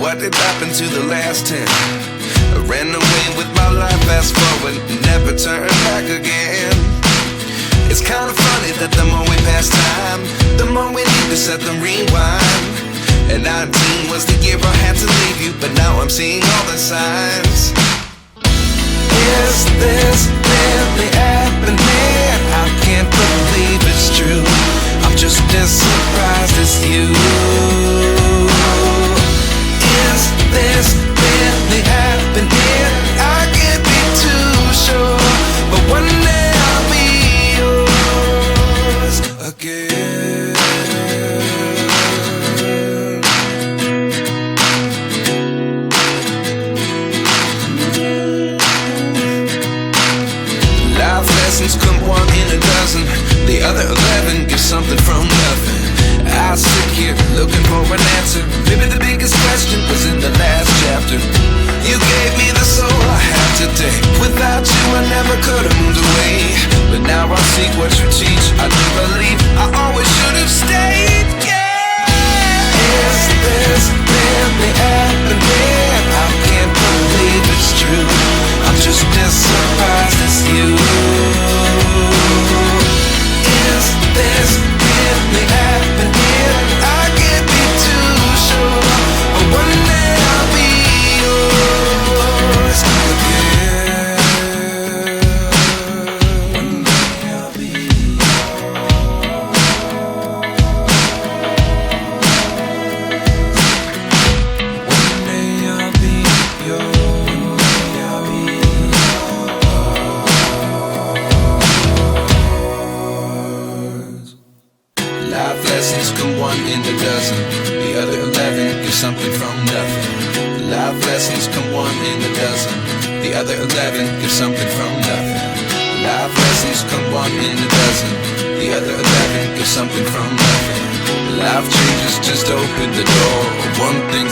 what did happen to the last 10? I ran away with my life, fast forward, never turn back again. It's kinda funny that the more we pass time, the more we need to set the rewind. And 19 was the year I had to leave you, but now I'm seeing all the signs. Is this really happening? I can't believe it's true. I'm just as surprised as you. Is this really happening? I can't be too sure, but one day I'll be yours again. Life lessons come one in a dozen. The other 11 get something from nothing. I sit here looking for an answer. Maybe the biggest question was in the last chapter. You gave me the soul I have today. Without you I never could have moved away. But now I see what you teach. I do believe I always should have stayed. Yeah. Is this really happening? I can't believe it's true. I'm just as surprised as you. Is this really happening? I can't be too sure, but one day I'll be yours again. One day I'll be One day I'll be yours. Life lessons come one in a dozen. The other 11 get something from nothing. Life lessons come one in a dozen. The other 11 get something from nothing. Life lessons come one in a dozen. The other 11 get something from nothing. Life changes just open the door. One thing